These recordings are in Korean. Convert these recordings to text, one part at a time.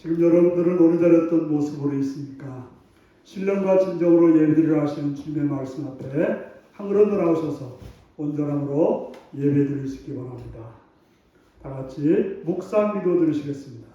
지금 여러분들은 오늘 어떤 모습으로 있습니까? 신령과 진정으로 예배드리려 하시는 주님의 말씀 앞에 한 걸음 더 나오셔서 온전함으로 예배드릴 수 있기 바랍니다. 다 같이 묵상 기도 드리시겠습니다.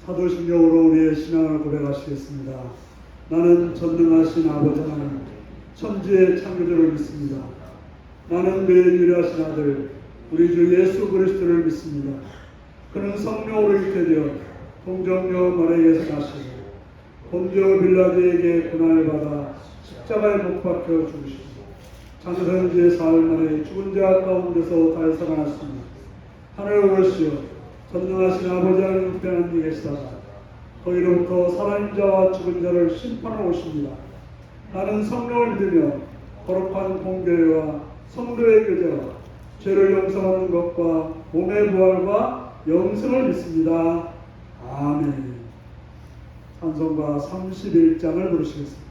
사도신경으로 우리의 신앙을 고백하시겠습니다. 나는 전능하신 아버지 하나님, 천지의 창조주를 믿습니다. 나는 그의 유일하신 아들, 우리 주 예수 그리스도를 믿습니다. 그는 성령으로 잉태되어 동정녀 마리아에게서 나시고 본디오 빌라도에게 고난을 받아 십자가에 못 박혀 죽으시고 장사현지의 사흘 만에 죽은 자 가운데서 다시 살아났습니다. 하늘에 오르시어 전능하신 아버지 하나님 우편에 앉아 계시다가 거기로부터 살아있는 자와 죽은 자를 심판하러 오십니다. 나는 성령을 믿으며 거룩한 공교회와 성도의 교제와 죄를 용서받는 것과 몸의 부활과 영생을 믿습니다. 아멘. 찬송가 31장을 부르시겠습니다.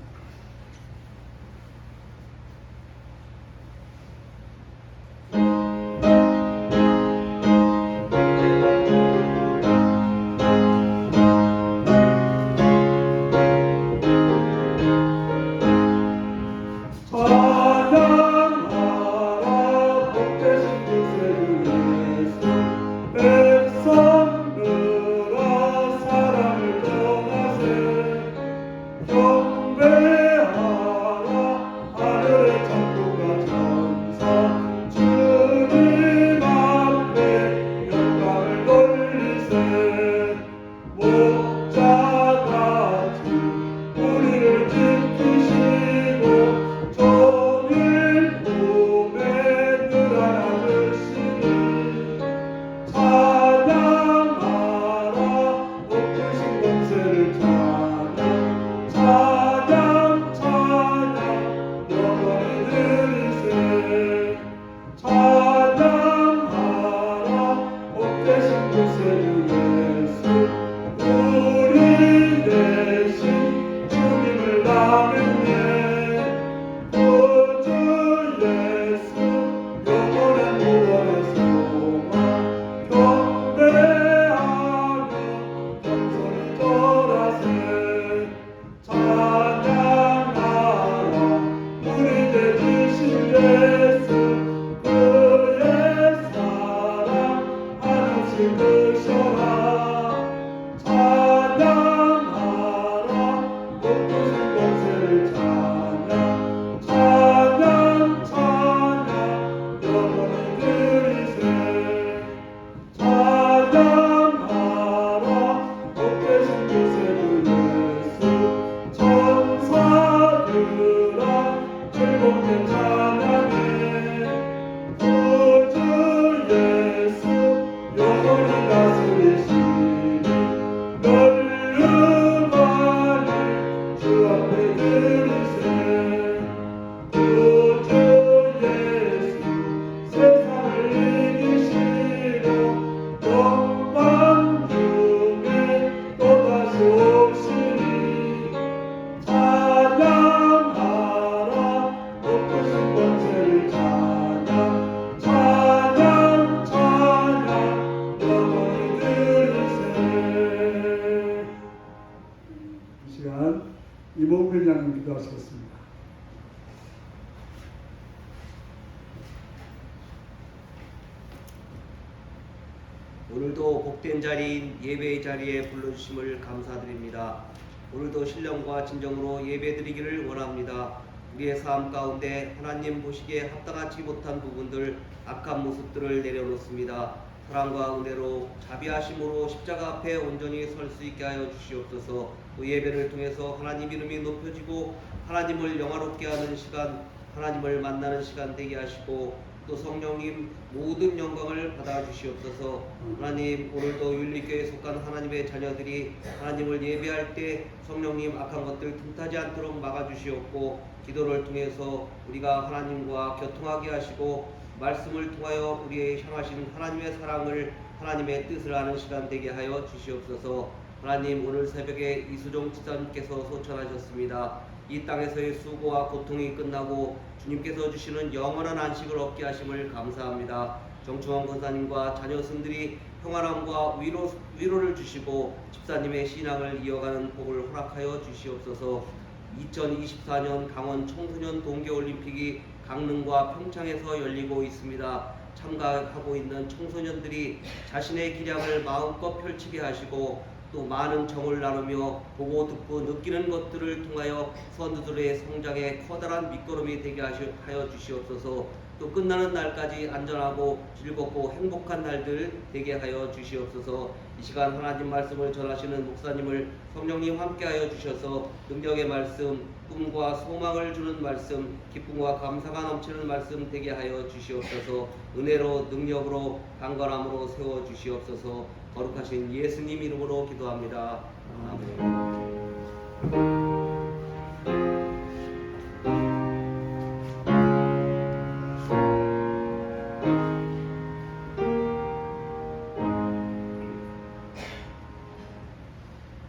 이몽필 장님 기도하시겠습니다. 오늘도 복된 자리인 예배의 자리에 불러주심을 감사드립니다. 오늘도 신령과 진정으로 예배드리기를 원합니다. 우리의 삶 가운데 하나님 보시기에 합당하지 못한 부분들, 악한 모습들을 내려놓습니다. 사랑과 은혜로 자비하심으로 십자가 앞에 온전히 설 수 있게 하여 주시옵소서. 또 예배를 통해서 하나님 이름이 높여지고 하나님을 영화롭게 하는 시간, 하나님을 만나는 시간 되게 하시고 또 성령님 모든 영광을 받아 주시옵소서. 하나님, 오늘도 율리교회에 속한 하나님의 자녀들이 하나님을 예배할 때 성령님 악한 것들 틈타지 않도록 막아 주시옵고, 기도를 통해서 우리가 하나님과 교통하게 하시고 말씀을 통하여 우리의 향하신 하나님의 사랑을, 하나님의 뜻을 아는 시간 되게 하여 주시옵소서. 하나님, 오늘 새벽에 이수종 지사님께서 소천하셨습니다. 이 땅에서의 수고와 고통이 끝나고 주님께서 주시는 영원한 안식을 얻게 하심을 감사합니다. 정충원 권사님과 자녀승들이 평안함과 위로를 주시고 집사님의 신앙을 이어가는 복을 허락하여 주시옵소서. 2024년 강원 청소년 동계올림픽이 강릉과 평창에서 열리고 있습니다. 참가하고 있는 청소년들이 자신의 기량을 마음껏 펼치게 하시고 또 많은 정을 나누며 보고 듣고 느끼는 것들을 통하여 선수들의 성장에 커다란 밑거름이 되게 하여 주시옵소서. 또 끝나는 날까지 안전하고 즐겁고 행복한 날들 되게 하여 주시옵소서. 이 시간 하나님 말씀을 전하시는 목사님을 성령님 함께하여 주셔서 능력의 말씀, 꿈과 소망을 주는 말씀, 기쁨과 감사가 넘치는 말씀 되게 하여 주시옵소서. 은혜로 능력으로 강건함으로 세워 주시옵소서. 거룩하신 예수님 이름으로 기도합니다. 아멘.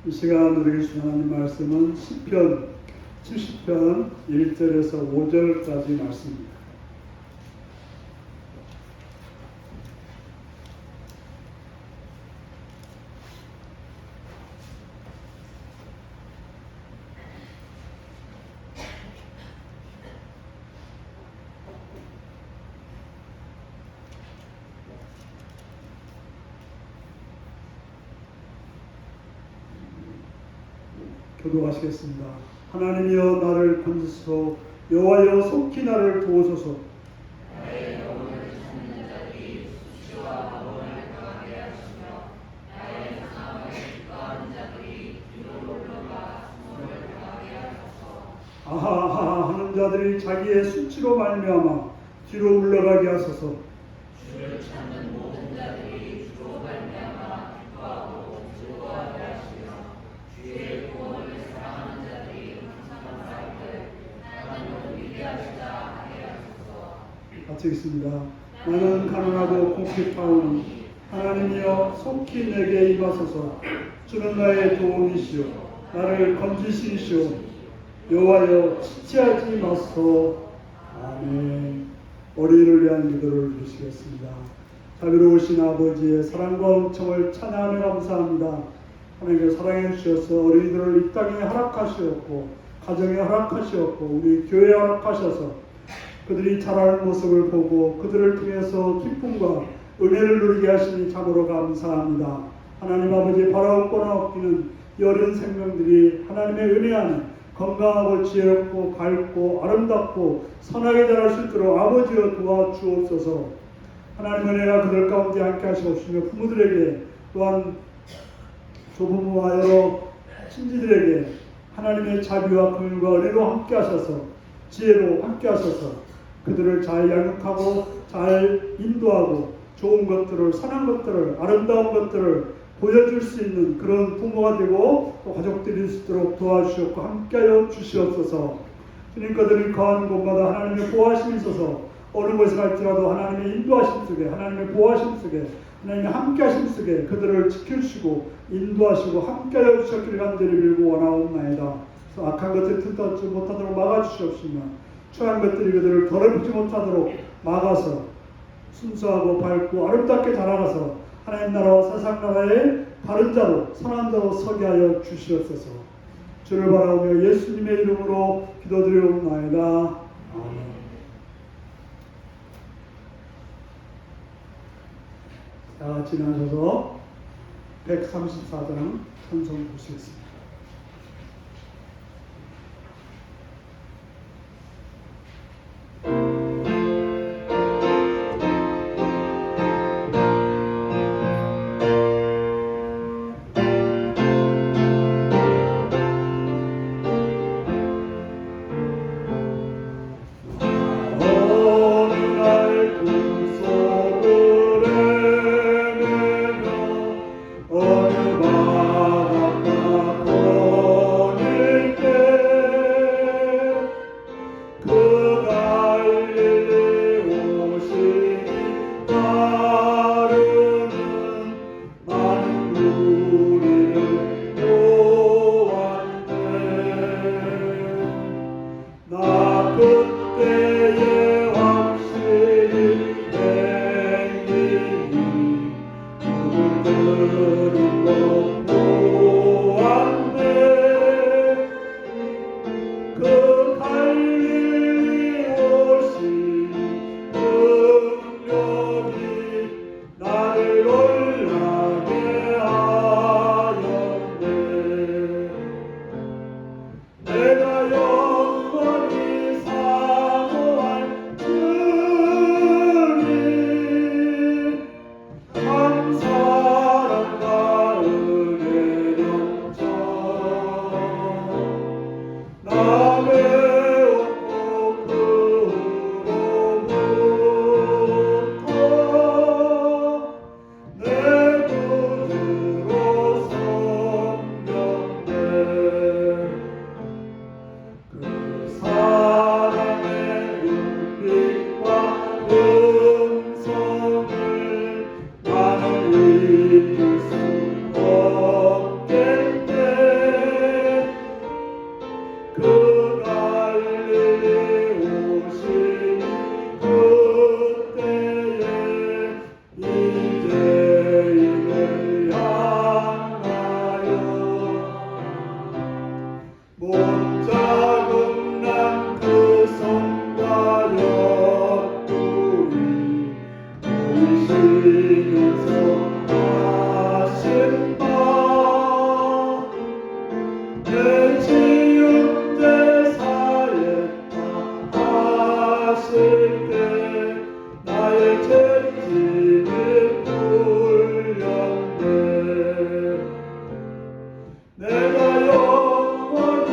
이 시간 우리에게 주신 하나님 말씀은 시편 70편 1절에서 5절까지 말씀입니다. 교도하시겠습니다. 하나님이여 나를 건지소서. 여호와여 속히 나를 도우소서. 나의 영혼을 찾는 자들이 수치와 방언을 당하게 하시며 나의 상함을 기뻐하는 자들이 뒤로 물러가 수모를 당하게 하소서. 아하하하 하는 자들이 자기의 수치로 말미암아 뒤로 물러가게 하소서. 주를 찾는 모든 자들이 주로 말미암아 기뻐하고 즐거워하게 하시며 주의 구원을 사랑하는 자들이 항상 살되 하나님은 위대하시다 하게 하소서. 같이 읽습니다. 나는 가난하고 궁핍하오니 하나님이여 속히 내게 임하소서. 주는 나의 도움이시오. 나를 건지시리시오. 여호와여 지체하지 마소서. 아멘. 어린이를 위한 기도를 드리시겠습니다. 자비로우신 아버지의 사랑과 은총을 찬양하며 감사합니다. 하나님께 사랑해 주셔서 어린이들을 이 땅에 허락하시었고 가정에 허락하시었고 우리 교회에 허락하셔서 그들이 자라는 모습을 보고 그들을 통해서 기쁨과 은혜를 누리게 하시니 참으로 감사합니다. 하나님 아버지 바라옵거나 없기는 이 어린 생명들이 하나님의 은혜 안에 건강하고 지혜롭고 밝고 아름답고 선하게 자랄 수 있도록 아버지여 도와주옵소서. 하나님 은혜가 그들 가운데 함께 하시옵시며 부모들에게 또한 조부모와 여러 친지들에게 하나님의 자비와 긍휼과 은혜로 함께 하셔서 지혜로 함께 하셔서 그들을 잘 양육하고 잘 인도하고 좋은 것들을 선한 것들을 아름다운 것들을 보여줄 수 있는 그런 부모가 되고 또 가족들이 될 수 있도록 도와주시옵고 함께하여 주시옵소서. 주님 그들이 거하는 곳마다 하나님의 보호하심이 있어서 어느 곳에 갈지라도 하나님의 인도하심 속에 하나님의 보호하심 속에 하나님의 함께하심 속에 그들을 지켜주시고 인도하시고 함께하여 주셨기를 간절히 빌고 원하옵나이다. 그래서 악한 것을 틈타지 못하도록 막아주시옵시며 추한 것들이 그들을 더럽히지 못하도록 막아서 순수하고 밝고 아름답게 자라가서 하나님 나라와 세상 나라의 바른 자로 선한 자로 서게 하여 주시옵소서. 주를 바라오며 예수님의 이름으로 기도드리옵나이다. 아멘. 다 같이 나셔서 134장 찬송 보시겠습니다. 푸른 곳 보았네. 그 갈릴리 오신 능력이 나를 놀라게 하였네. 내가 영원히 사모할 주님, 참 사랑과 은혜 넘쳐 나 배웠고 그로부터 내 구주로 섬겼네. 그 사랑의 눈빛과 음성을 나는 잊을 수 없겠네. 그 갈릴리 오신 그때에 이제임을 향하여 못자국 난 그 손과 옆구리 보이시면서 하신 바 내 지은 제사에 다 하실 때 나의 죄짐을 풀렸네. 내가 영원히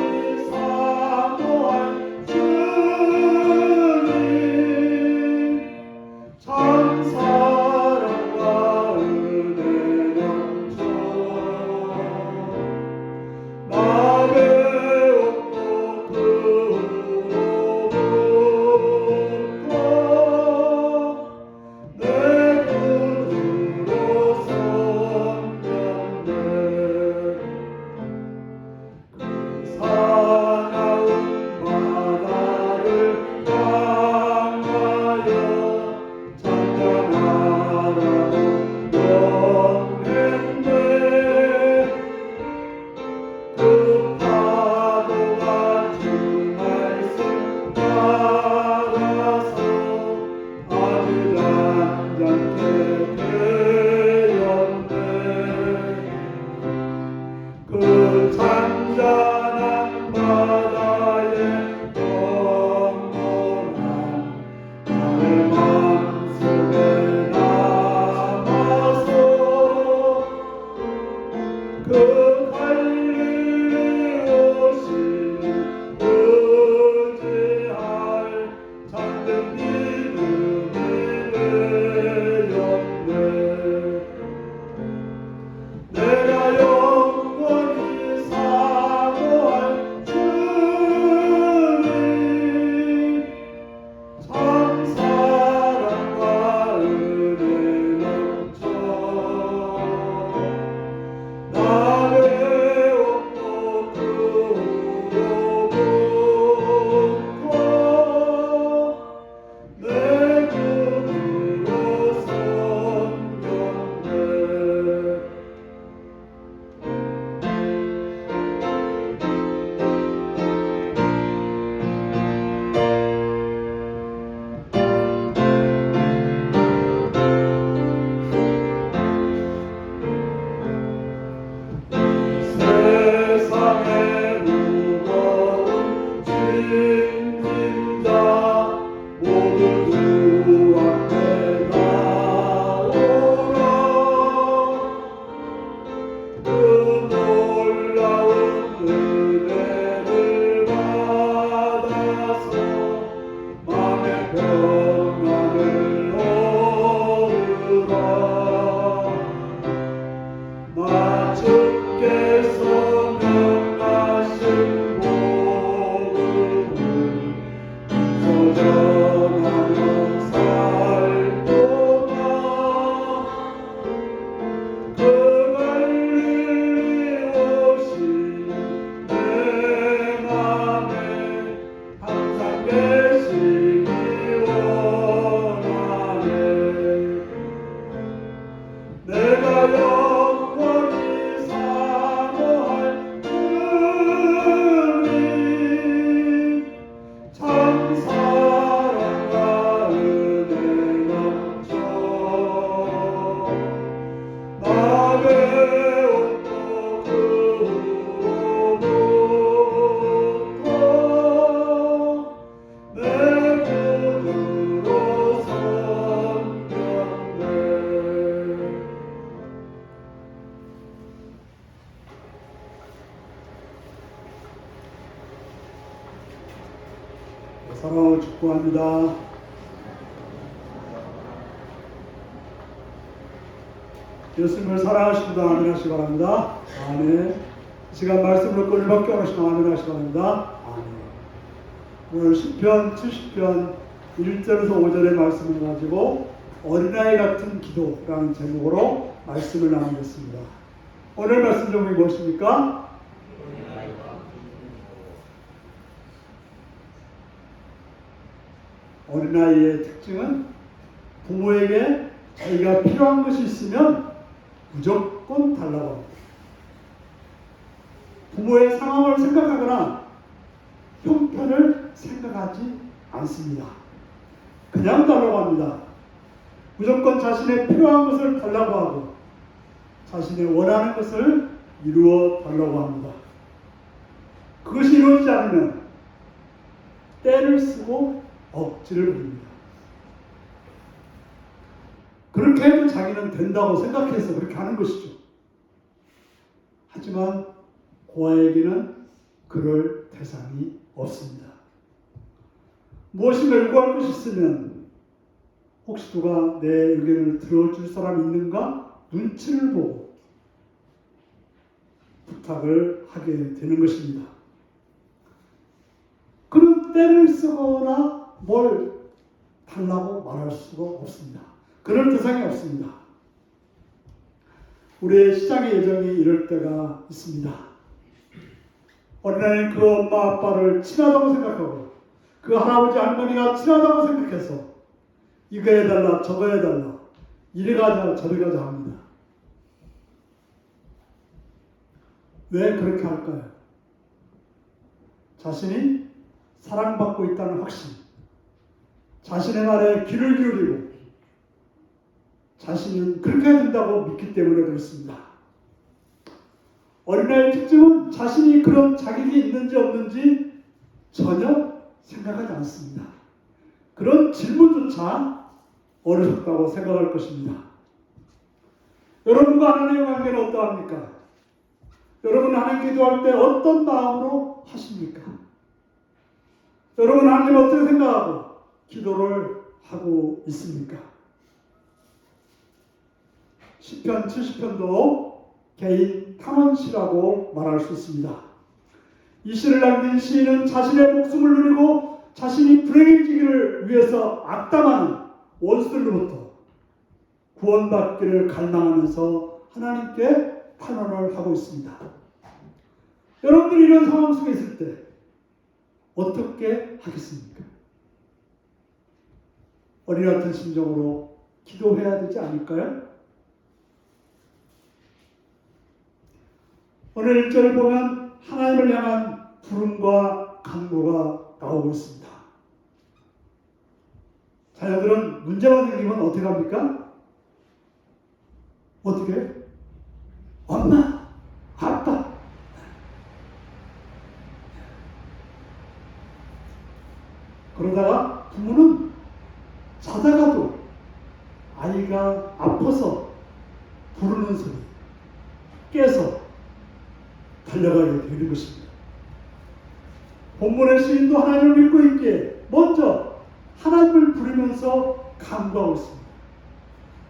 사모할 주님, 참 사랑과 은혜 넘쳐 나 배웠고 그로부터 내 구주로 섬겼네. 그 사나운 바다를 향하여 찬양하라고 명했네. 그 파도가 주 말씀 따라서 아주 잔잔케 되었네. 그 잔잔한 바다에 영원한 나의 마음속에 남아서 그 갈릴리 오신 의지할 잠든 믿음이 되었네. 내가 영원히 사모할 주님, 참 사랑과 은혜 넘쳐 나 배웠고 그로부터 내 구주로 섬겼네. 배웠고 그 후로부터 내 구주로 섬겼네. 사랑하고 축복합니다. 예수님을 사랑하십니다. 아멘 하시기 바랍니다. 아멘. 이 시간 말씀을 끌밖에 하시면 아멘 하시기 바랍니다. 아멘. 오늘 시편 70편 1절에서 5절의 말씀을 가지고 어린아이 같은 기도라는 제목으로 말씀을 나누겠습니다. 오늘 말씀 제목이 무엇입니까? 어린아이의 특징은 부모에게 자기가 필요한 것이 있으면 무조건 달라고 합니다. 부모의 상황을 생각하거나 형편을 생각하지 않습니다. 그냥 달라고 합니다. 무조건 자신의 필요한 것을 달라고 하고 자신의 원하는 것을 이루어 달라고 합니다. 그것이 이루어지지 않으면 때를 쓰고 억지를 부립니다. 그렇게 해도 자기는 된다고 생각해서 그렇게 하는 것이죠. 하지만 고아에게는 그럴 대상이 없습니다. 무엇인가 요구할 것이 있으면 혹시 누가 내 의견을 들어줄 사람이 있는가 눈치를 보고 부탁을 하게 되는 것입니다. 그는 때를 쓰거나 뭘 달라고 말할 수가 없습니다. 그럴 대상이 없습니다. 우리의 시작의 여정이 이럴 때가 있습니다. 어린아이는 그 엄마 아빠를 친하다고 생각하고 그 할아버지 할머니가 친하다고 생각해서 이거 해달라 저거 해달라 이리 가자 저리 가자 합니다. 왜 그렇게 할까요? 자신이 사랑받고 있다는 확신, 자신의 말에 귀를 기울이고 자신은 그렇게 해야 된다고 믿기 때문에 그렇습니다. 어린아이의 특징은 자신이 그런 자격이 있는지 없는지 전혀 생각하지 않습니다. 그런 질문조차 어리석다고 생각할 것입니다. 여러분과 하나님의 관계는 어떠합니까? 여러분 하나님 기도할 때 어떤 마음으로 하십니까? 여러분 하나님 어떻게 생각하고 기도를 하고 있습니까? 시편 70편도 개인 탐언시라고 말할 수 있습니다. 이 시를 남긴 시인은 자신의 목숨을 누리고 자신이 불행해지기를 위해서 악담하는 원수들로부터 구원받기를 갈망하면서 하나님께 탄원을 하고 있습니다. 여러분들이 이런 상황 속에 있을 때 어떻게 하겠습니까? 어린 같은 심정으로 기도해야 되지 않을까요? 오늘 1절을 보면 하나님을 향한 부름과 간구가 나오고 있습니다. 자녀들은 문제가 생기면 어떻게 합니까? 어떻게? 엄마, 아빠. 그러다가 부모는 자다가도 아이가 아파서 부르는 소리 깨서 달려가게 되는 것입니다. 본문의 시인도 하나님을 믿고 있기에 먼저 하나님을 부르면서 간구하고 있습니다.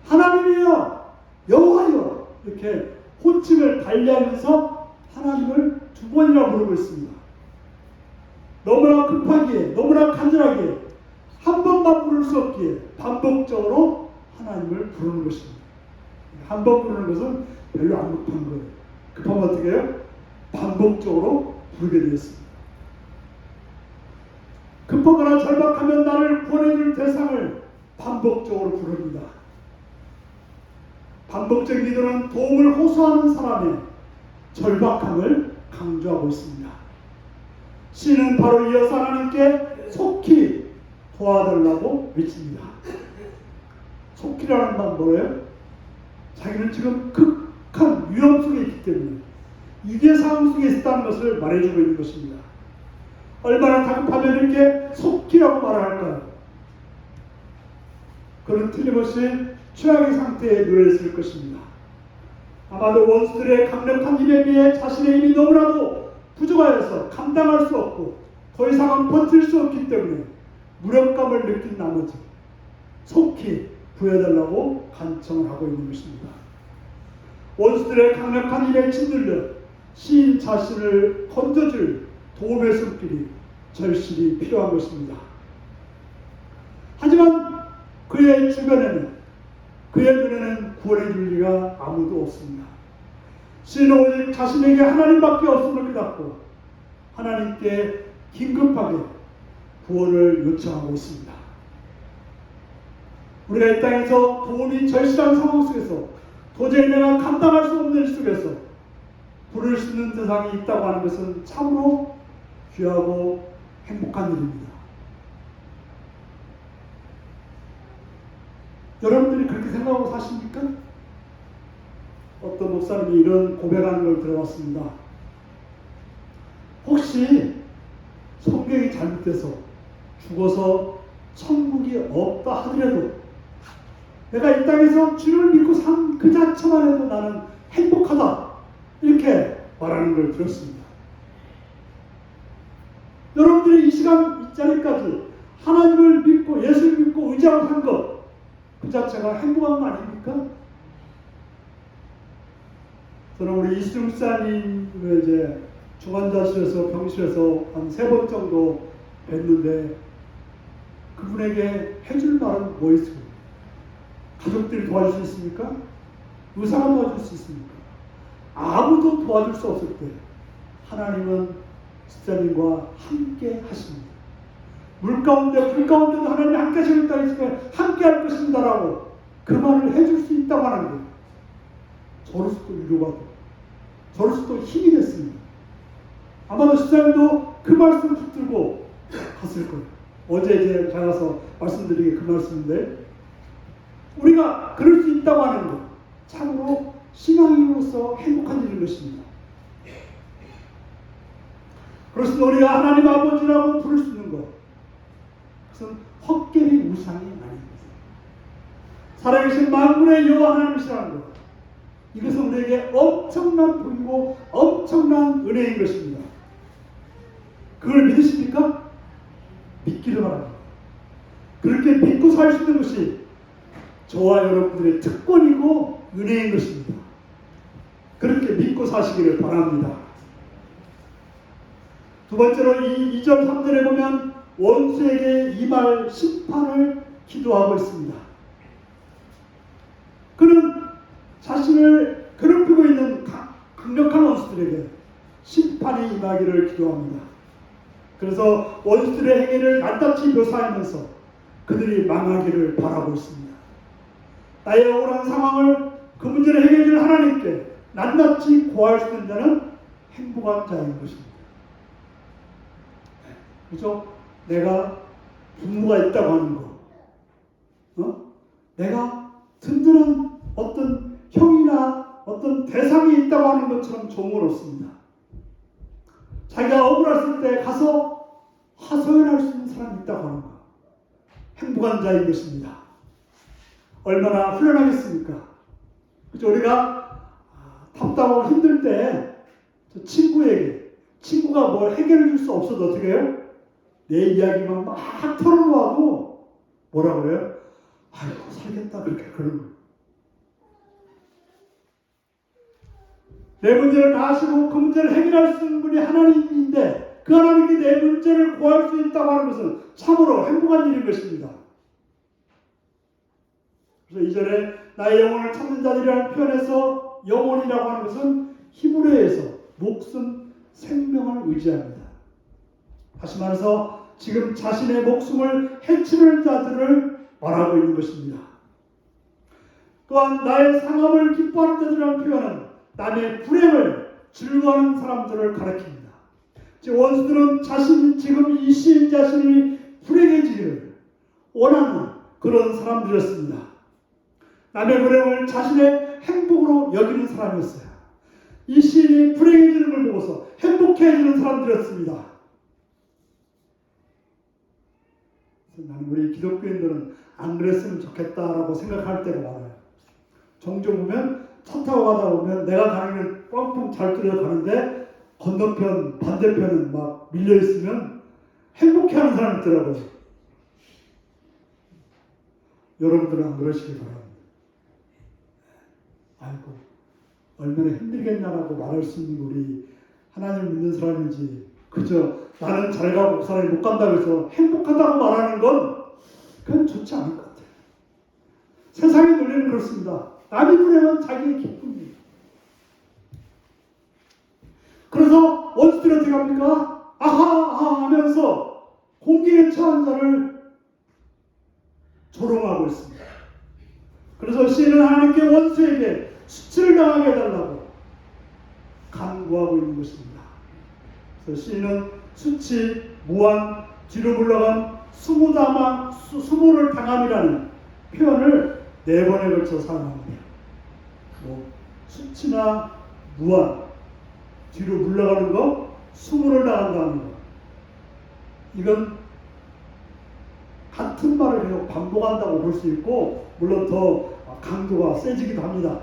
하나님이여, 여호와여, 이렇게 호칭을 달리하면서 하나님을 두 번이나 부르고 있습니다. 너무나 급하기에, 너무나 간절하기에 한 번만 부를 수 없기에 반복적으로 하나님을 부르는 것입니다. 한 번 부르는 것은 별로 안 급한 거예요. 급하면 어떻게 해요? 반복적으로 부르게 되었습니다. 급하거나 절박하면 나를 구원해줄 대상을 반복적으로 부릅니다. 반복적인 기도는 도움을 호소하는 사람의 절박함을 강조하고 있습니다. 시는 바로 이어서 하나님께 속히 도와달라고 외칩니다. 속히라는 말 뭐예요? 자기는 지금 극한 두려움 속에 있기 때문에 위기의 상황 속에 있다는 것을 말해주고 있는 것입니다. 얼마나 다급하면 이렇게 속기라고 말할까요? 그는 틀림없이 최악의 상태에 놓여 있을 것입니다. 아마도 원수들의 강력한 힘에 비해 자신의 힘이 너무나도 부족하여서 감당할 수 없고 더 이상은 버틸 수 없기 때문에 무력감을 느낀 나머지 속히 구해달라고 간청을 하고 있는 것입니다. 원수들의 강력한 힘에 짓눌려 시인 자신을 건져줄 도움의 손길이 절실히 필요한 것입니다. 하지만 그의 주변에는, 그의 눈에는 구원해 줄 리가 아무도 없습니다. 시인은 오직 자신에게 하나님밖에 없음을 깨닫고 하나님께 긴급하게 구원을 요청하고 있습니다. 우리가 이 땅에서 도움이 절실한 상황 속에서 도저히 내가 감당할 수 없는 일 속에서 부를 수 있는 대상이 있다고 하는 것은 참으로 귀하고 행복한 일입니다. 여러분들이 그렇게 생각하고 사십니까? 어떤 목사님이 이런 고백하는 걸 들어봤습니다. 혹시 성경이 잘못돼서 죽어서 천국이 없다 하더라도 내가 이 땅에서 주를 믿고 산 그 자체만 해도 나는 행복하다, 이렇게 말하는 걸 들었습니다. 여러분들이 이 시간 이 자리까지 하나님을 믿고 예수를 믿고 의지하고 산 것, 그 자체가 행복한 거 아닙니까? 저는 우리 이수중 목사님을 이제 중환자실에서 병실에서 한 3번 정도 뵀는데 그분에게 해줄 말은 뭐 있습니까? 가족들이 도와줄 수 있습니까? 의사가 도와줄 수 있습니까? 아무도 도와줄 수 없을 때 하나님은 집사님과 함께 하십니다. 물 가운데 불 가운데도 하나님이 함께 하시겠다 했으면 함께 할 것입니다라고 그 말을 해줄 수 있다고 하는 거예요. 저로서도 위로가 되고 저로서도 힘이 됐습니다. 아마도 집사님도 그 말씀을 붙들고 갔을 거예요. 어제 이제 가서 말씀드린 게 그 말씀인데, 우리가 그럴 수 있다고 하는 것, 참으로 신앙인으로서 행복한 일인 것입니다. 그렇습니다. 우리가 하나님 아버지라고 부를 수 있는 것, 그것은 헛개비 우상이 아닙니다. 살아계신 만군의 여호와 하나님이시라는 것, 이것은 우리에게 엄청난 복이고 엄청난 은혜인 것입니다. 그걸 믿으십니까? 믿기를 바랍니다. 그렇게 믿고 살 수 있는 것이 저와 여러분들의 특권이고 은혜인 것입니다. 그렇게 믿고 사시기를 바랍니다. 두 번째로 이 2절 3절에 보면 원수에게 임할 심판을 기도하고 있습니다. 그는 자신을 괴롭히고 있는 강력한 원수들에게 심판이 임하기를 기도합니다. 그래서 원수들의 행위를 낱낱이 묘사하면서 그들이 망하기를 바라고 있습니다. 나의 억울한 상황을 그 문제를 해결해 줄 하나님께 낱낱이 고할 수 있는 자는 행복한 자인 것입니다. 그렇죠? 내가 부모가 있다고 하는 거, 내가 든든한 어떤 형이나 어떤 대상이 있다고 하는 것처럼 좋은 없습니다. 자기가 억울했을 때 가서 하소연할 수 있는 사람이 있다고 하는 것, 행복한 자인 것입니다. 얼마나 훈련하겠습니까? 그렇죠? 우리가 답답하고 힘들 때 저 친구가 뭘 해결해 줄 수 없어도 어떻게 해요? 내 이야기만 막 털어놓아도 뭐라 그래요? 아이고 살겠다, 그렇게 그러는 거예요. 내 문제를 다 하시고 그 문제를 해결할 수 있는 분이 하나님인데 그 하나님께 내 문제를 구할 수 있다고 하는 것은 참으로 행복한 일인 것입니다. 그래서 이전에 나의 영혼을 찾는 자들이라는 표현에서 영혼이라고 하는 것은 히브리어에서 목숨, 생명을 의지합니다. 다시 말해서 지금 자신의 목숨을 해치는 자들을 말하고 있는 것입니다. 또한 나의 상함을 기뻐하는 자들이라는 표현은 남의 불행을 즐거워하는 사람들을 가리킵니다. 즉 원수들은 지금 이 시인 자신이 불행해지기를 원하는 그런 사람들이었습니다. 남의 불행을 자신의 행복으로 여기는 사람이었어요. 이 시인이 불행해지는 걸 보고서 행복해지는 사람들이었습니다. 나는 우리 기독교인들은 안 그랬으면 좋겠다라고 생각할 때가 많아요. 종종 보면 차 타고 가다 보면 내가 가는 길 뻥뻥 잘 뚫려 가는데 건너편 반대편은 막 밀려 있으면 행복해하는 사람이 있더라고요. 여러분들은 안 그러시길 바랍니다. 아이고 얼마나 힘들겠냐라고 말할 수 있는 우리 하나님 믿는 사람이지 그저 나는 잘 가고 그 사람이 못 간다고 해서 행복하다고 말하는 건 그건 좋지 않을 것 같아요. 세상의 논리는 그렇습니다. 남이 불행은 자기의 기쁨입니다. 그래서 원수들이 어떻게 합니까? 아하 하면서 공기에 처한 자를 조롱하고 있습니다. 그래서 시인은 하나님께 원수에게 수치를 당하게 해달라고 간구하고 있는 것입니다. 그래서 시인은 수치, 무한, 뒤로 물러간 수모를 당함이라는 표현을 4번에 걸쳐 사용합니다. 수치나 무한, 뒤로 물러가는 거, 수모를 당한다는 거. 이건 같은 말을 계속 반복한다고 볼 수 있고 물론 더 강도가 세지기도 합니다.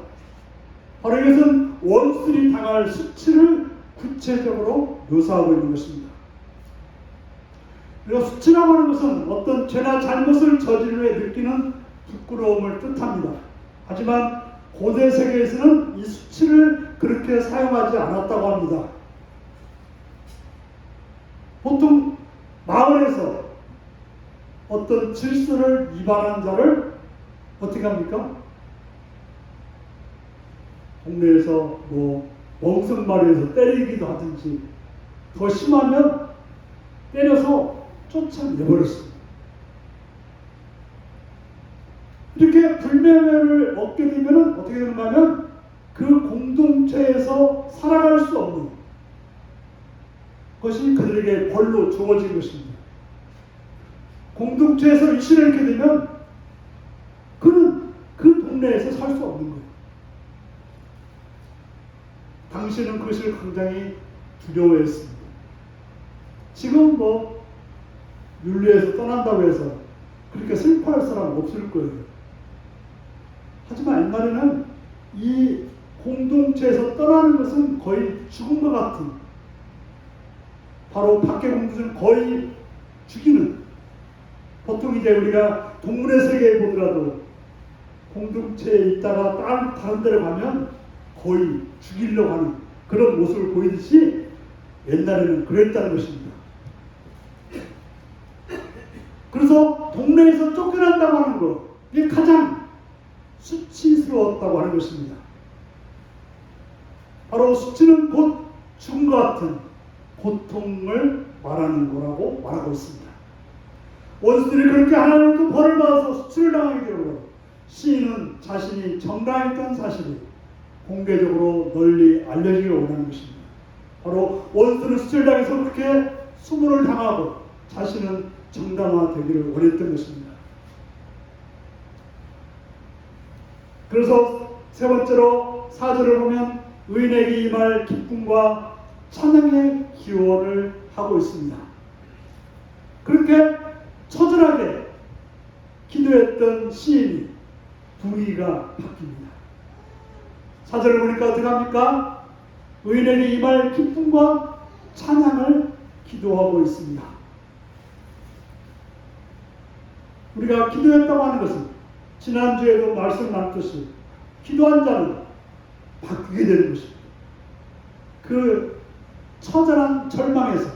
바로 이것은 원수들이 당할 수치를 구체적으로 묘사하고 있는 것입니다. 그리고 수치라고 하는 것은 어떤 죄나 잘못을 저지른 후에 느끼는 부끄러움을 뜻합니다. 하지만 고대 세계에서는 이 수치를 그렇게 사용하지 않았다고 합니다. 보통 마을에서 어떤 질서를 위반한 자를 어떻게 합니까? 동네에서 멍석마리에서 때리기도 하든지 더 심하면 때려서 쫓아내버렸습니다. 이렇게 불명예를 얻게 되면 어떻게 되는가 하면 그 공동체에서 살아갈 수 없는 것이 그들에게 벌로 주어진 것입니다. 공동체에서 이신을 잃게 되면 그는 그 동네에서 살 수 없는 거예요. 당신은 그것을 굉장히 두려워했습니다. 지금 윤리에서 떠난다고 해서 그렇게 슬퍼할 사람은 없을 거예요. 하지만 옛날에는 이 공동체에서 떠나는 것은 거의 죽음과 같은, 바로 밖의 공동체는 거의 죽이는, 보통 이제 우리가 동물의 세계에 보더라도 공동체에 있다가 다른 데로 가면 거의 죽이려고 하는 그런 모습을 보이듯이 옛날에는 그랬다는 것입니다. 그래서 동네에서 쫓겨난다고 하는 것, 이게 가장 수치스러웠다고 하는 것입니다. 바로 수치는 곧 죽음과 같은 고통을 말하는 거라고 말하고 있습니다. 원수들이 그렇게 하나님께 벌을 받아서 수치를 당하게 되고 시인은 자신이 정당했던 사실이 공개적으로 널리 알려지길 원하는 것입니다. 바로 원수는 수치를 당해서 그렇게 수모를 당하고 자신은 정당화되기를 원했던 것입니다. 그래서 세 번째로 4절을 보면 의인에게 임할 기쁨과 찬양의 기원을 하고 있습니다. 그렇게 처절하게 기도했던 시인이 분위기가 바뀝니다. 4절을 보니까 어떻게 합니까? 의인에게 임할 기쁨과 찬양을 기도하고 있습니다. 우리가 기도했다고 하는 것은 지난주에도 말씀 나눴듯이 기도한 자는 바뀌게 되는 것입니다. 그 처절한 절망에서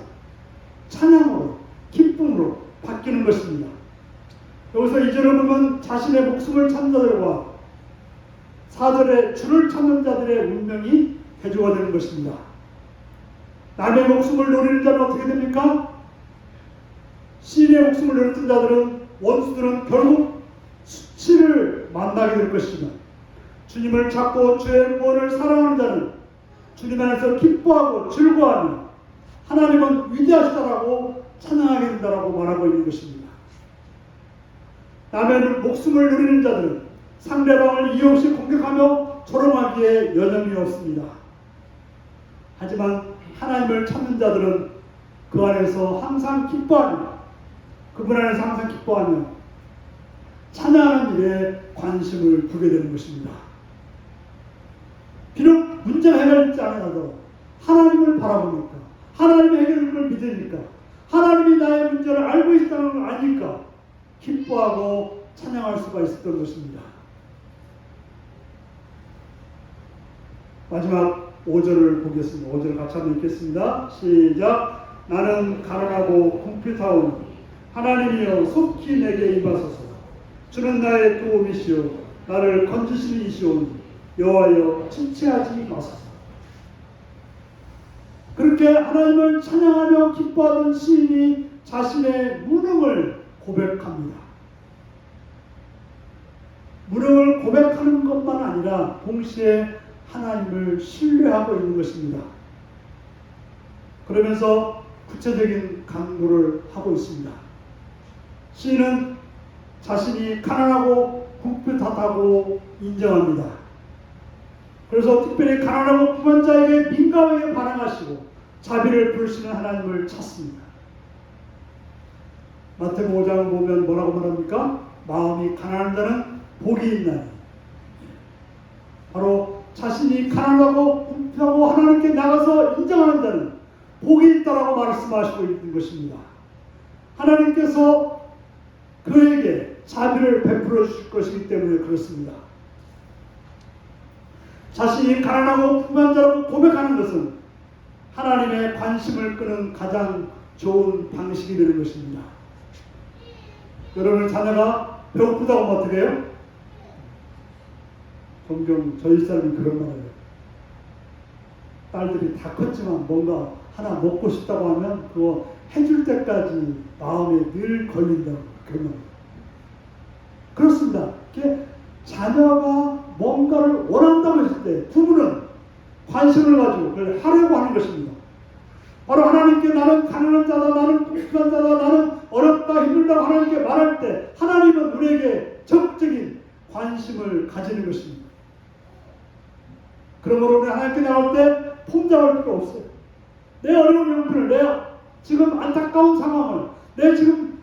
찬양으로 기쁨으로 바뀌는 것입니다. 여기서 2절을 보면 자신의 목숨을 찾는 자들과 4절에 주를 찾는 자들의 운명이 대조가 되는 것입니다. 남의 목숨을 노리는 자는 어떻게 됩니까? 시인의 목숨을 노렸던 자들은, 원수들은 결국 수치를 만나게 될 것이지만 주님을 찾고 주의 구원을 사랑하는 자는 주님 안에서 기뻐하고 즐거워하며 하나님은 위대하시다라고 찬양하게 된다라고 말하고 있는 것입니다. 남의 목숨을 누리는 자들은 상대방을 이유 없이 공격하며 조롱하기에 여념이 없습니다. 하지만 하나님을 찾는 자들은 그 안에서 항상 기뻐하며 그분 안에서 항상 기뻐하며 찬양하는 일에 관심을 두게 되는 것입니다. 비록 문제가 해결되지 않아도 하나님을 바라보니까 하나님의 해결을 걸 믿으니까 하나님이 나의 문제를 알고 있다는 걸 아니까 기뻐하고 찬양할 수가 있었던 것입니다. 마지막 5절을 보겠습니다. 5절 같이 한번 읽겠습니다. 시작. 나는 가난하고 궁핍하오니 하나님이여 속히 내게 임하소서. 주는 나의 도움이시오 나를 건지시는 이시오니 여호와여 지체하지 마소서. 그렇게 하나님을 찬양하며 기뻐하던 시인이 자신의 무능을 고백합니다. 무능을 고백하는 것만 아니라 동시에 하나님을 신뢰하고 있는 것입니다. 그러면서 구체적인 강구를 하고 있습니다. 시인은 자신이 가난하고 궁핍하다고 인정합니다. 그래서 특별히 가난하고 부한 자에게 민감하게 반응하시고 자비를 베푸시는 하나님을 찾습니다. 마태복음 5장을 보면 뭐라고 말합니까? 마음이 가난한 자는 복이 있나니. 바로 자신이 가난하고 궁핍하고 하나님께 나가서 인정하는 자는 복이 있다라고 말씀하시고 있는 것입니다. 하나님께서 그에게 자비를 베풀어 주실 것이기 때문에 그렇습니다. 자신이 가난하고 부한 자라고 고백하는 것은 하나님의 관심을 끄는 가장 좋은 방식이 되는 것입니다. 여러분 자녀가 배고프다고 하면 어떻게 해요? 종종 저희 사람이 그런 말을 해요. 딸들이 다 컸지만 뭔가 하나 먹고 싶다고 하면 그거 해줄 때까지 마음에 늘 걸린다고 그런 말이에요. 그렇습니다. 자녀가 뭔가를 원한다고 했을 때 부모는 관심을 가지고 그걸 하려고 하는 것입니다. 바로 하나님께 나는 가난한 자다, 나는 궁핍한 자다, 나는 어렵다, 힘들다고 하나님께 말할 때 하나님은 우리에게 적극적인 관심을 가지는 것입니다. 그러므로 우리 하나님께 나올 때 폼잡을 필요 없어요. 내 어려운 형편을, 내 지금 안타까운 상황을, 내 지금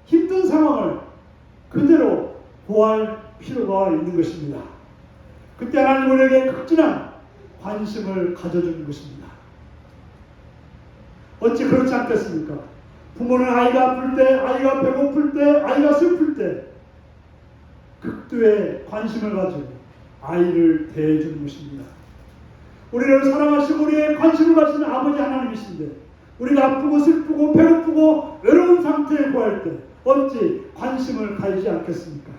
힘든 상황을 그대로 보호할 필요가 있는 것입니다. 그때 하나님 우리에게 극진한 관심을 가져주는 것입니다. 어찌 그렇지 않겠습니까? 부모는 아이가 아플 때, 아이가 배고플 때, 아이가 슬플 때 극도의 관심을 가지고 아이를 대해주는 것입니다. 우리를 사랑하시고 우리의 관심을 가지는 아버지 하나님이신데 우리가 아프고 슬프고 배고프고 외로운 상태에 구할 때 어찌 관심을 가지지 않겠습니까?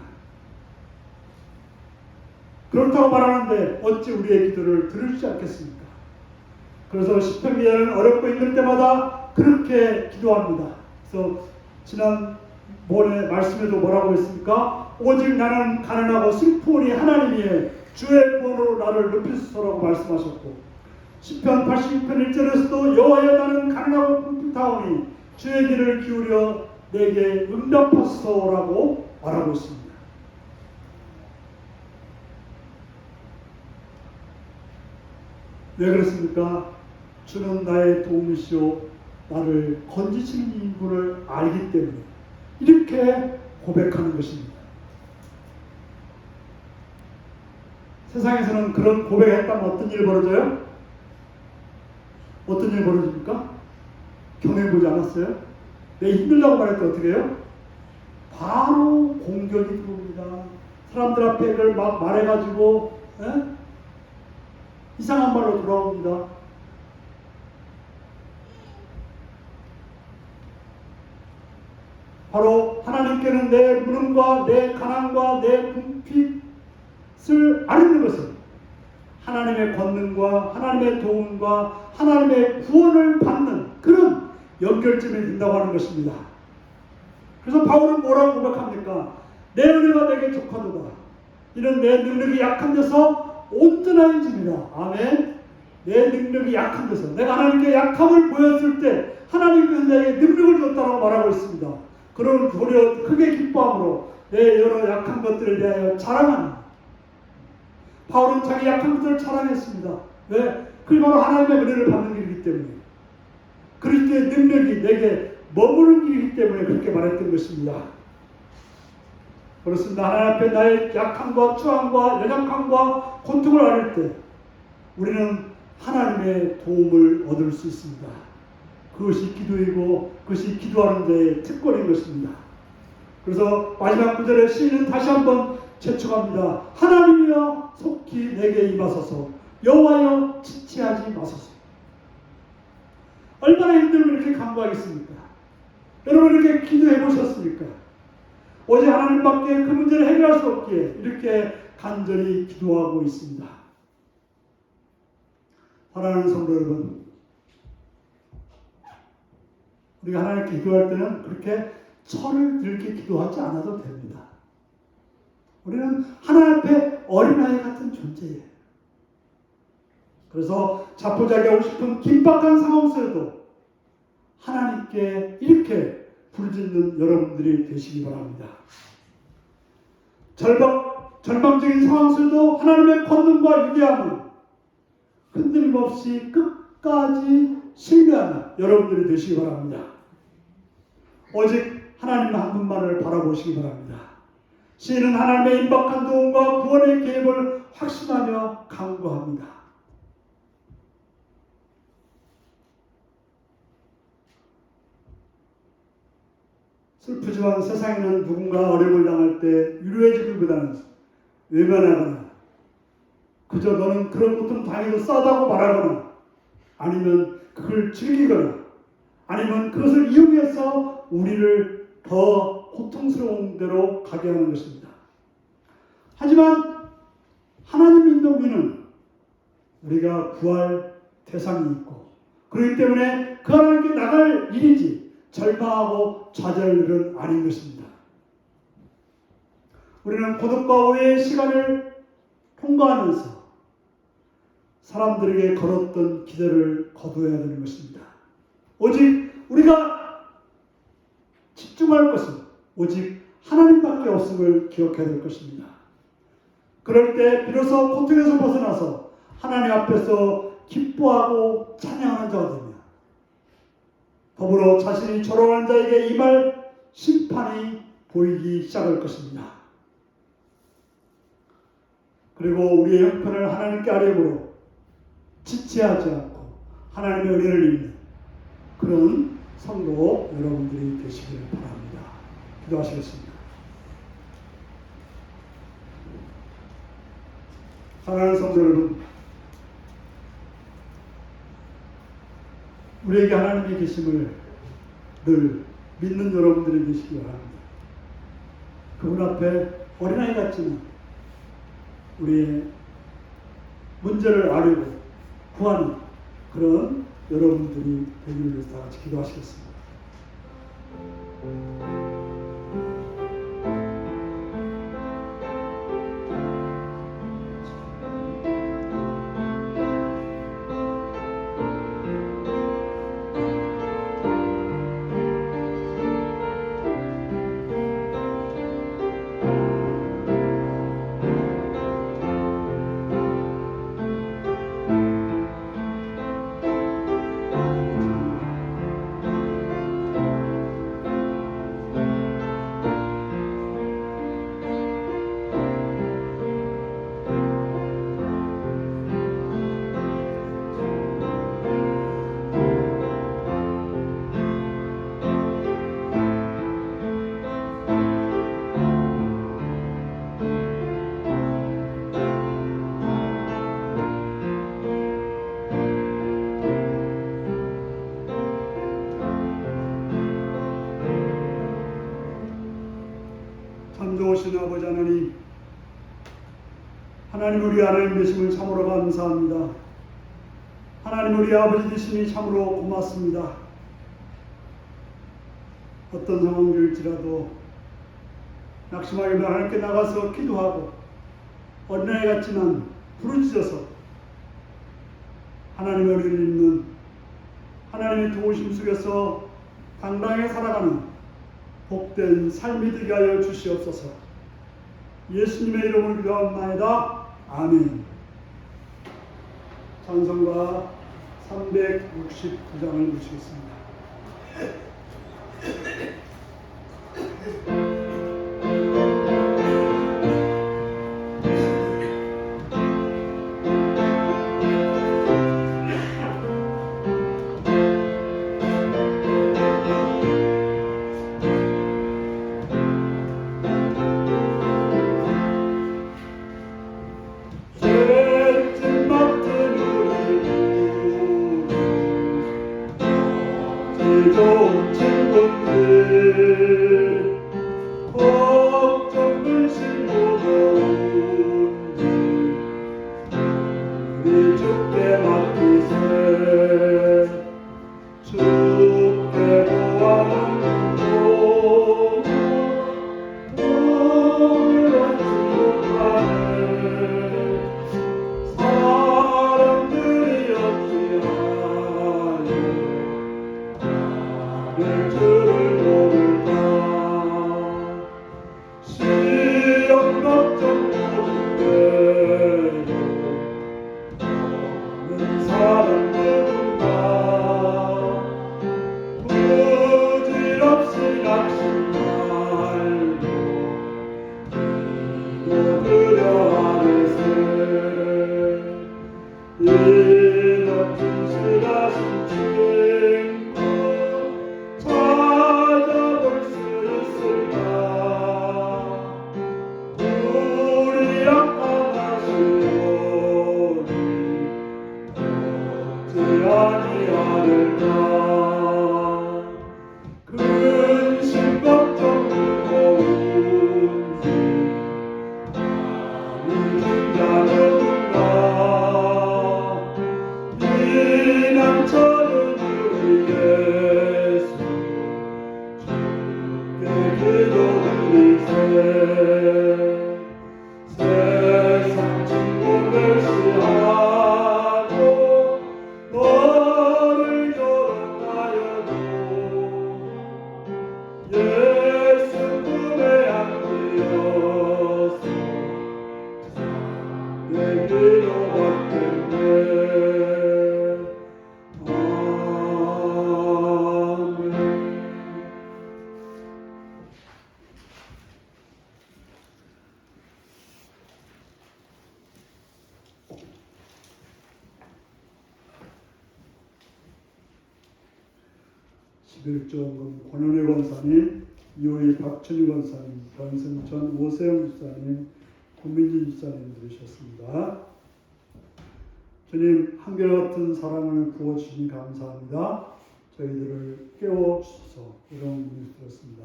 그렇다고 말하는데 어찌 우리의 기도를 들으시지 않겠습니까? 그래서 시편 기자는 어렵고 힘들 때마다 그렇게 기도합니다. 그래서 지난번에 말씀에도 뭐라고 했습니까? 오직 나는 가난하고 슬프오니 하나님이 주의 구원으로 나를 높이소서라고 말씀하셨고 시편 86편 1절에서도 여호와여 나는 가난하고 궁핍하오니 주의 귀를 기울여 내게 응답하소서라고 말하고 있습니다. 왜 그렇습니까? 주는 나의 도움이시오 나를 건지시는 인분을 알기 때문에 이렇게 고백하는 것입니다. 세상에서는 그런 고백을 했다면 어떤 일이 벌어져요? 어떤 일이 벌어집니까? 경험해보지 않았어요? 내 힘들다고 말할 때 어떻게 해요? 바로 공격이 들어옵니다. 사람들 앞에 그걸 막 말해가지고 이상한 말로 돌아옵니다. 바로 하나님께는 내 무능과 내 가난과 내 궁핍을 아는 것은 하나님의 권능과 하나님의 도움과 하나님의 구원을 받는 그런 연결점이 된다고 하는 것입니다. 그래서 바울은 뭐라고 고백합니까? 내 은혜가 내게 족하도다. 이는 내 능력이 약한 데서 온전해집니다. 아멘. 내 능력이 약한 데서 내가 하나님께 약함을 보였을 때 하나님께서 내게 능력을 줬다고 말하고 있습니다. 그런 도리어 크게 기뻐함으로 내 여러 약한 것들에 대하여 자랑합니다. 바울은 자기 약한 것들을 자랑했습니다. 왜? 그게 바로 하나님의 은혜를 받는 길이기 때문에, 그리스도의 능력이 내게 머무는 길이기 때문에 그렇게 말했던 것입니다. 그렇습니다. 하나님 앞에 나의 약함과 추함과 연약함과 고통을 앓을 때 우리는 하나님의 도움을 얻을 수 있습니다. 그것이 기도이고 그것이 기도하는 자의 특권인 것입니다. 그래서 마지막 구절에 시인은 다시 한번 재촉합니다. 하나님이여 속히 내게 임하소서, 여호와여 지체하지 마소서. 얼마나 힘들면 이렇게 간구하겠습니까? 여러분 이렇게 기도해 보셨습니까? 오직 하나님밖에 그 문제를 해결할 수 없기에 이렇게 간절히 기도하고 있습니다. 사랑하는 성도 여러분, 우리가 하나님께 기도할 때는 그렇게 철을 들게 기도하지 않아도 됩니다. 우리는 하나님 앞에 어린아이 같은 존재예요. 그래서 자포자기하고 싶은 긴박한 상황 속에도 하나님께 이렇게 부르짖는 여러분들이 되시기 바랍니다. 절망적인 상황 속에도 하나님의 권능과 위대함은 흔들림 없이 끝까지 신뢰하는 여러분들이 되시기 바랍니다. 오직 하나님 한 분만을 바라보시기 바랍니다. 시인은 하나님의 임박한 도움과 구원의 계획을 확신하며 간구합니다. 슬프지만 세상에는 누군가 어려움을 당할 때 위로해 주기보다는 외면하거나 그저 너는 그런 고통 당해도 싸다고 말하거나 아니면 그걸 즐기거나 아니면 그것을 이용해서 우리를 더 고통스러운 데로 가게 하는 것입니다. 하지만 하나님 믿는 우리는 우리가 구할 대상이 있고 그렇기 때문에 그 하나님께 나갈 일이지 절망하고 좌절할 일은 아닌 것입니다. 우리는 고독과 오해의 시간을 통과하면서 사람들에게 걸었던 기대를 거두어야 되는 것입니다. 오직 우리가 집중할 것은 오직 하나님밖에 없음을 기억해야 될 것입니다. 그럴 때 비로소 고통에서 벗어나서 하나님 앞에서 기뻐하고 찬양하는 자가 되며 더불어 자신이 조롱하는 자에게 임할 심판이 보이기 시작할 것입니다. 그리고 우리의 형편을 하나님께 아뢰므로 지체하지 않고 하나님의 은혜를 입는 그런 성도 여러분들이 되시기를 바랍니다. 기도하시겠습니다. 사랑하는 성도 여러분, 우리에게 하나님의 계심을 늘 믿는 여러분들이 되시기 바랍니다. 그분 앞에 어린아이 같지만 우리의 문제를 아뢰고 구하는 그런 여러분들이 되기를 위해서 다 같이 기도하시겠습니다. 참 좋으신 아버지 하나님, 하나님 우리 하나님 되심을 참으로 감사합니다. 하나님 우리 아버지 되심이 참으로 고맙습니다. 어떤 상황일지라도 낙심하기보다 하나님께 나가서 기도하고 어린아이 같지만 부르짖어서 하나님의 은혜를 입는 하나님의 도우심 속에서 당당하게 살아가는 복된 삶이 되게 하여 주시옵소서. 예수님의 이름으로 기도합니다. 아멘. 찬송가 369장을 부르시겠습니다. 좋은 친구들 걱정을 싣고 가오니 우리 주께 맡기세 주께 구하는 몸을 완수하네 사람들이 어찌하여 내 주를 모를까 시험 걱정 모든 대로 없는 사람 누군가 부질없이 낙심 말고 기도드려 하네세 이렇게 신실하신 친구 찾아볼 수 있을까 우리 약간하시오니 어찌 아니하는가 근심 걱정 무거운지 아는 자 누군가 비난처는 우리 예수 주께 기도드리세 세상 친구 멸시하고 너를 조롱하여도 예수 품에 안기어서 내 기도 받겠네 아멘. 십일조원금 권은혜 권사님, 이호희 박춘희 권사님, 변승천 오세영 집사님, 고민희 집사님 들으셨습니다. 주님 한결같은 사랑을 부어주시니 감사합니다. 저희들을 깨워주셔서 이런 분이 들었습니다.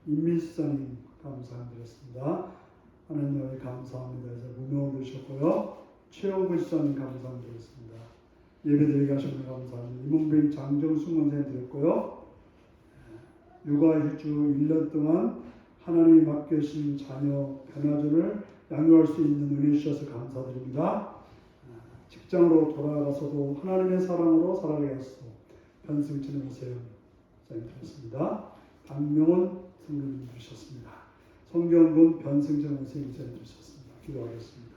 임미수사님 감사드렸습니다. 하나님 감사합니다. 해서 무명을 주셨고요. 최영구 집사님 감사드렸습니다. 예배드리게 하셔서 감사합니다. 이문빈 장정순 원사님 드렸고요. 육아휴주 1년 동안 하나님이 맡겨주신 자녀 변화준을 양육할 수 있는 은혜 주셔서 감사드립니다. 직장으로 돌아가서도 하나님의 사랑으로 살아가게 하시고 변승진의 오세영 목사님 드렸습니다. 박명원 성도님 주셨습니다. 성경군 변승진 오세영 목사님 주셨습니다. 기도하겠습니다.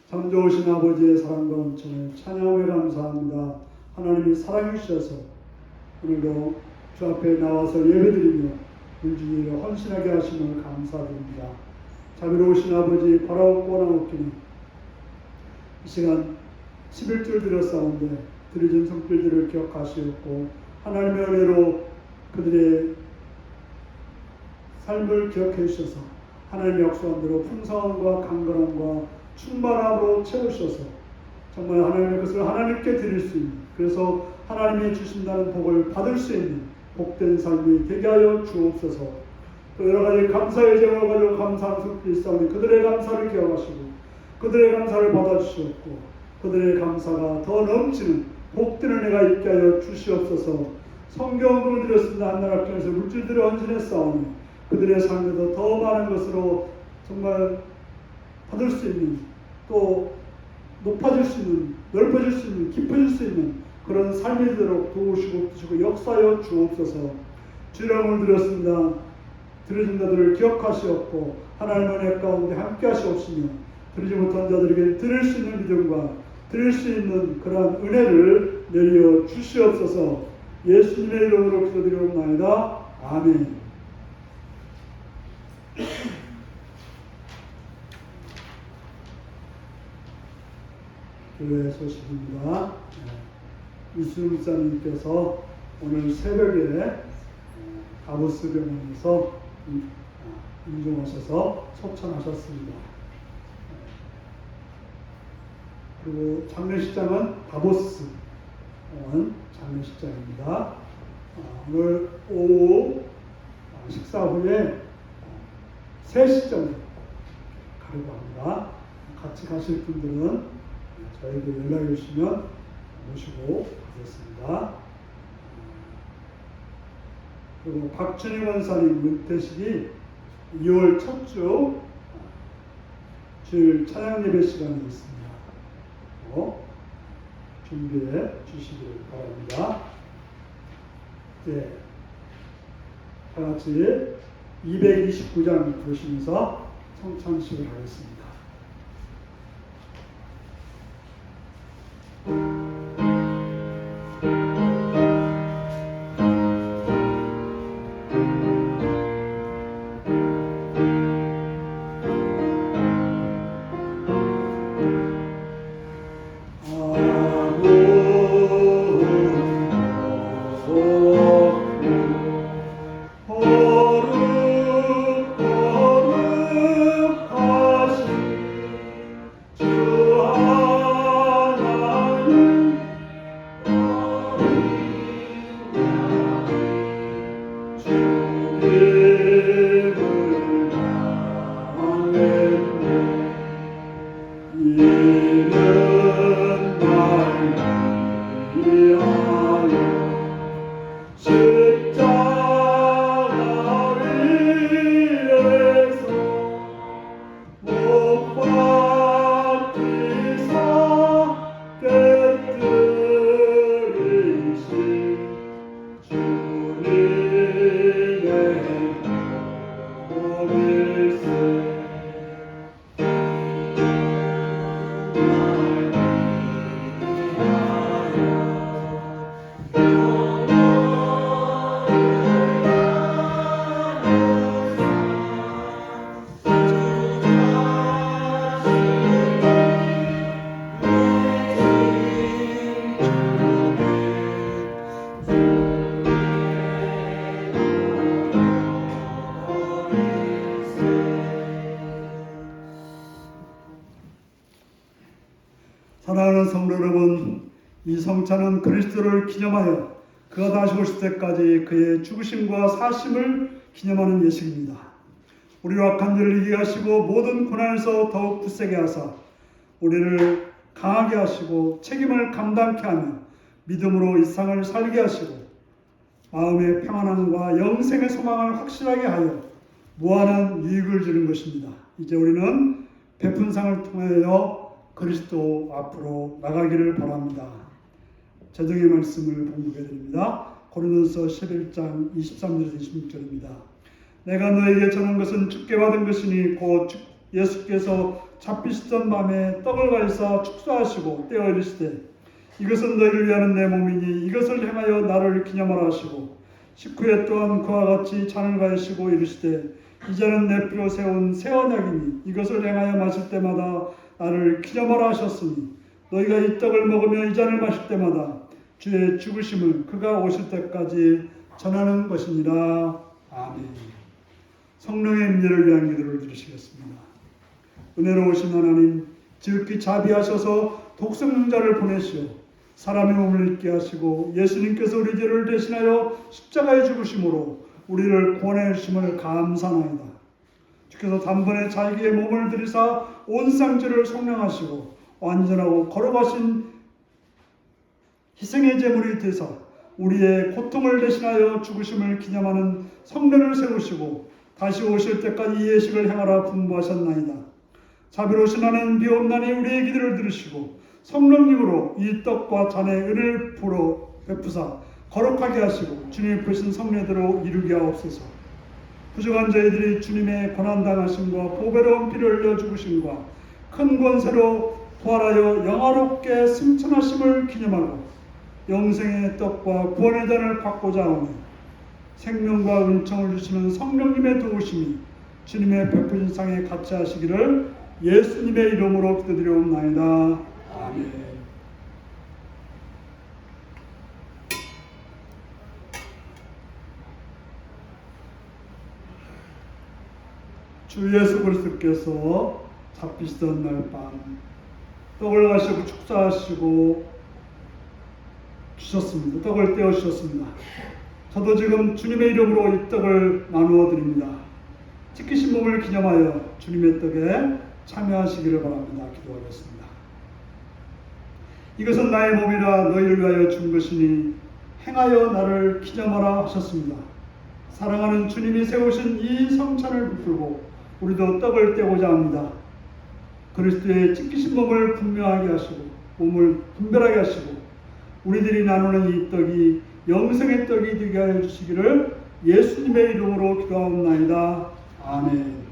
참 좋으신 아버지의 사랑과 은총을 찬양하며 감사합니다. 하나님이 사랑해 주셔서 오늘도 주 앞에 나와서 예배드리며 물주기를 헌신하게 하심을 감사드립니다. 자비로우신 아버지 바라옵고 나옵기는 이 시간 11줄 들었사온데 드려진 손길들을 기억하시었고 하나님의 은혜로 그들의 삶을 기억해 주셔서 하나님의 약속한 대로 풍성함과 강건함과 충만함으로 채우셔서 정말 하나님의 것을 하나님께 드릴 수 있는 그래서 하나님이 주신다는 복을 받을 수 있는 복된 삶이 되게 하여 주옵소서. 또 여러 가지 감사의 제목을 가지고 감사한 손길이 있사오니 그들의 감사를 기억하시고 그들의 감사를 받아주시옵고 그들의 감사가 더 넘치는 복된 은혜가 있게 하여 주시옵소서. 성경으로 드렸습니다. 한나라편에서 물질들을 헌신했사오니 그들의 삶에도 더 많은 것으로 정말 받을 수 있는 또 높아질 수 있는 넓어질 수 있는 깊어질 수 있는 그런 삶이 되도록 도우시고 주시고 역사하여 주옵소서. 주님을 드렸습니다. 들으신 자들을 기억하시옵고 하나님의 은혜 가운데 함께 하시옵시며 들으지 못한 자들에게 들을 수 있는 믿음과 드릴 수 있는 그러한 은혜를 내려 주시옵소서. 예수님의 이름으로 기도드리옵나이다. 아멘. 교회 소식입니다. 이수름사님께서 오늘 새벽에 다보스 병원에서 임종하셔서 소천하셨습니다. 그리고 장례식장은 다보스 병원 장례식장입니다. 오늘 오후 식사 후에 3시쯤 가려고 합니다. 같이 가실 분들은 저에게 연락해 주시면 모시고 가겠습니다. 그리고 박준희 원사님 은퇴식이 2월 첫 주 주일 찬양 예배 시간이 있습니다. 준비해 주시길 바랍니다. 네, 다 같이 229장 부르시면서 성찬식을 하겠습니다. 사랑하는 성도 여러분, 이 성찬은 그리스도를 기념하여 그가 다시 오실 때까지 그의 죽으심과 사심을 기념하는 예식입니다. 우리를 악한 일을 이기게 하시고 모든 고난에서 더욱 굳세게 하사 우리를 강하게 하시고 책임을 감당케 하며 믿음으로 이 세상을 살게 하시고 마음의 평안함과 영생의 소망을 확실하게 하여 무한한 유익을 주는 것입니다. 이제 우리는 베푼 상을 통하여 그리스도 앞으로 나가기를 바랍니다. 제정의 말씀을 봉독해 드립니다. 고린도서 11장 23절에서 26절입니다. 내가 너에게 전한 것은 주께 받은 것이니 곧 예수께서 잡히시던 밤에 떡을 가지사 축사하시고 떼어 이르시되 이것은 너희를 위하는 내 몸이니 이것을 행하여 나를 기념하라 하시고 식후에 또한 그와 같이 잔을 가지시고 이르시되 이 잔은 내 피로 세운 새 언약이니 이것을 행하여 마실 때마다 나를 기념하라 하셨으니 너희가 이 떡을 먹으며 이 잔을 마실 때마다 주의 죽으심을 그가 오실 때까지 전하는 것이니라. 아멘. 성령의 임재를 위한 기도를 드리시겠습니다. 은혜로우신 하나님, 지극히 자비하셔서 독생자를 보내시어 사람의 몸을 입게 하시고 예수님께서 우리 죄를 대신하여 십자가에 죽으심으로 우리를 구원해 주심을 감사하나이다. 주께서 단번에 자기의 몸을 들이사 온 상죄를 속량하시고 완전하고 거룩하신 희생의 제물이 되사 우리의 고통을 대신하여 죽으심을 기념하는 성례를 세우시고 다시 오실 때까지 이 예식을 행하라 분부하셨나이다. 자비로우신 하나님, 비옵나니 우리의 기도를 들으시고 성령님으로 이 떡과 잔의 은혜를 베푸사 거룩하게 하시고 주님이 부르신 성례대로 이루게 하옵소서. 부족한 저희들이 주님의 고난당하심과 보배로운 피를 흘려 죽으심과 큰 권세로 부활하여 영화롭게 승천하심을 기념하고 영생의 떡과 구원의 잔을 받고자 하오니 생명과 은총을 주시는 성령님의 도우심이 주님의 베푸신 상에 같이 하시기를 예수님의 이름으로 기도드리옵나이다. 아멘. 주 예수 그리스도께서 잡히시던 날 밤 떡을 가시고 축사하시고 주셨습니다. 떡을 떼어 주셨습니다. 저도 지금 주님의 이름으로 이 떡을 나누어 드립니다. 지키신 몸을 기념하여 주님의 떡에 참여하시기를 바랍니다. 기도하겠습니다. 이것은 나의 몸이라 너희를 위하여 준 것이니 행하여 나를 기념하라 하셨습니다. 사랑하는 주님이 세우신 이 성찬을 베풀고 우리도 떡을 떼고자 합니다. 그리스도의 찢기신 몸을 분명하게 하시고 몸을 분별하게 하시고 우리들이 나누는 이 떡이 영생의 떡이 되게 하여 주시기를 예수님의 이름으로 기도하옵나이다. 아멘.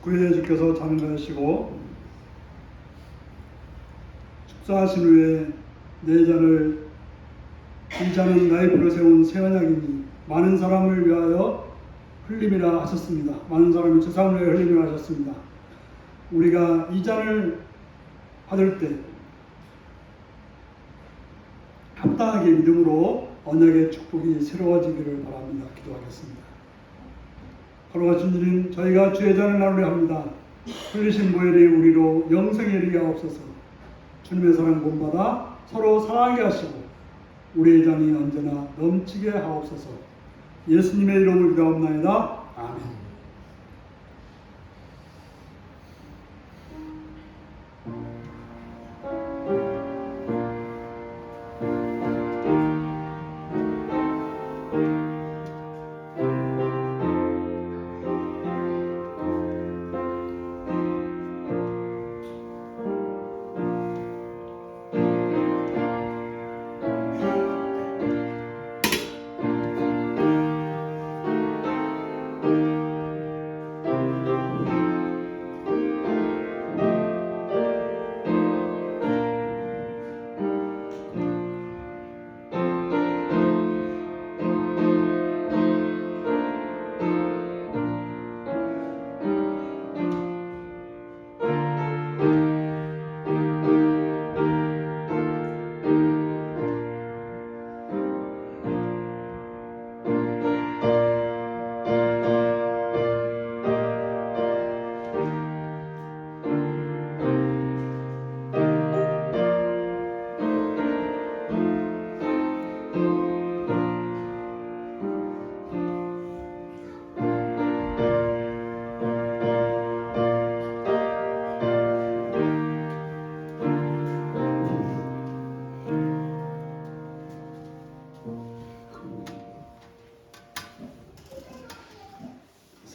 구에 주께서 장가하시고 축사하신 후에 네 잔을 이 잔은 나의 피로 세운 새 언약이니 많은 사람을 위하여 흘림이라 하셨습니다. 많은 사람이 죄사함을 위하여 흘림이라 하셨습니다. 우리가 이 잔을 받을 때 합당하게 믿음으로 언약의 축복이 새로워지기를 바랍니다. 기도하겠습니다. 걸어가신 주님, 저희가 주의 잔을 나누려 합니다. 흘리신 보혈이 우리로 영생에 이르게 하옵소서. 주님의 사랑 본받아 서로 사랑하게 하시고 우리의 잔이 언제나 넘치게 하옵소서. 예수님의 이름으로 기도하옵나이다. 아멘.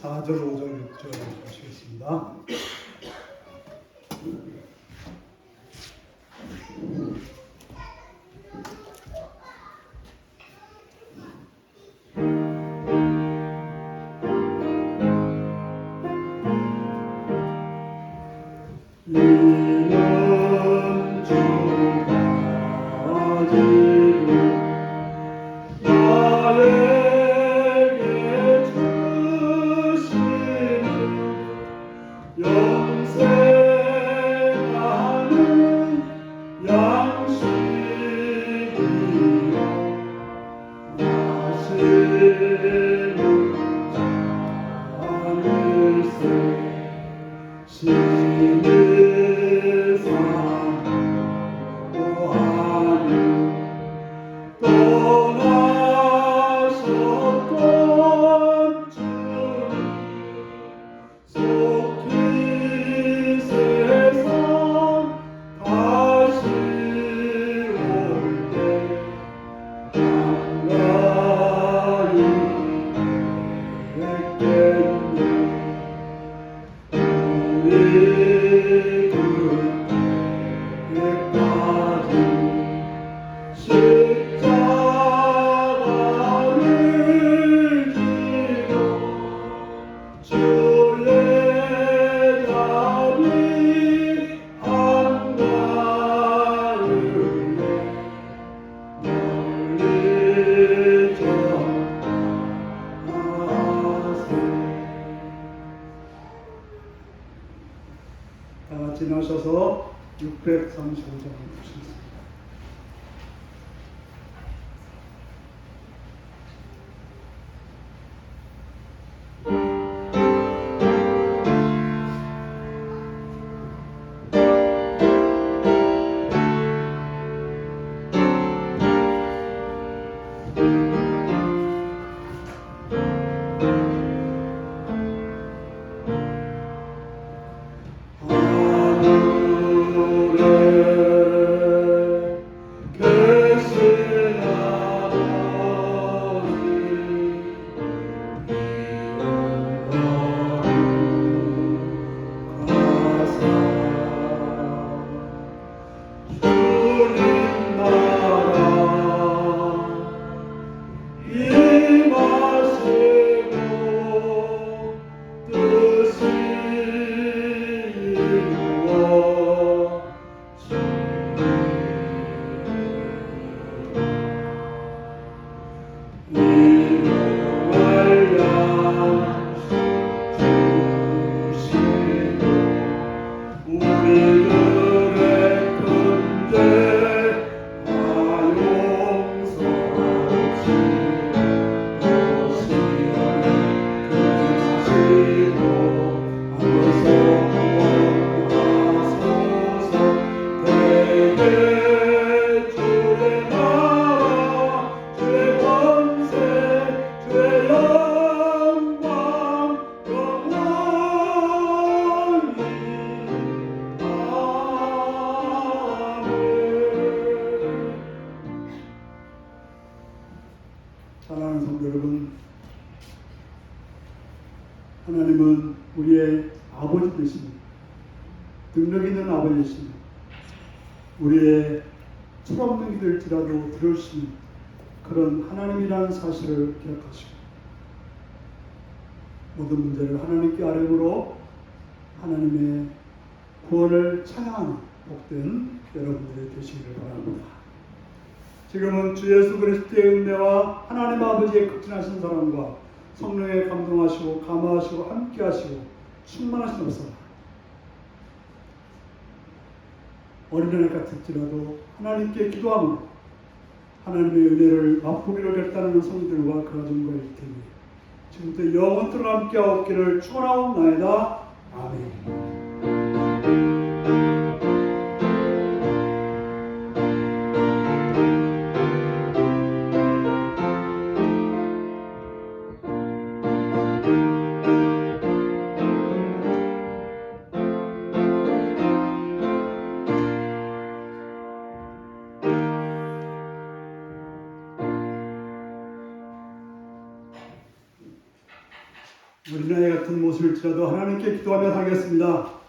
(4절) (5절) (6절) 보시겠습니다. 지는 사모하니 떠나셨던 주님 속히 세상 다시 올때 한가히 뵙겠네. 우리 그때까지 십자가를 지고 주의 답이 한가르네 멀리 전하세. 다 같이 나셔서 635장 보시겠습니다. 하늘에 계신 아버지 이름으로 가사 주님 나라 임하시고 뜻이 우리들의 큰죄 다 용서하시고 시험에 들으시고 하소서. 대개 주의 나라 주의 권세 주의 영광 영원히 아멘. 사랑하는 성도 여러분, 하나님은 우리의 아버지 되십니다. 능력 있는 아버지이십니다. 우리의 철없는 길일지라도 들으시는 그런 하나님이라는 사실을 기억하시고 모든 문제를 하나님께 아뢰므로 하나님의 구원을 찬양하는 복된 여러분들이 되시기를 바랍니다. 지금은 주 예수 그리스도의 은혜와 하나님 아버지의 극진하신 사랑과 성령의 감동하시고 감화하시고 함께하시고 충만하신 없어라. 어린아이 같을지라도 하나님께 기도하며 하나님의 은혜를 맛보기로 결단하는 성들과 그 가정과 일테니 지금부터 영원토록 함께하옵기를 축원하옵나이다. 아멘. 어린아이 같은 모습일지라도 하나님께 기도하며 살겠습니다.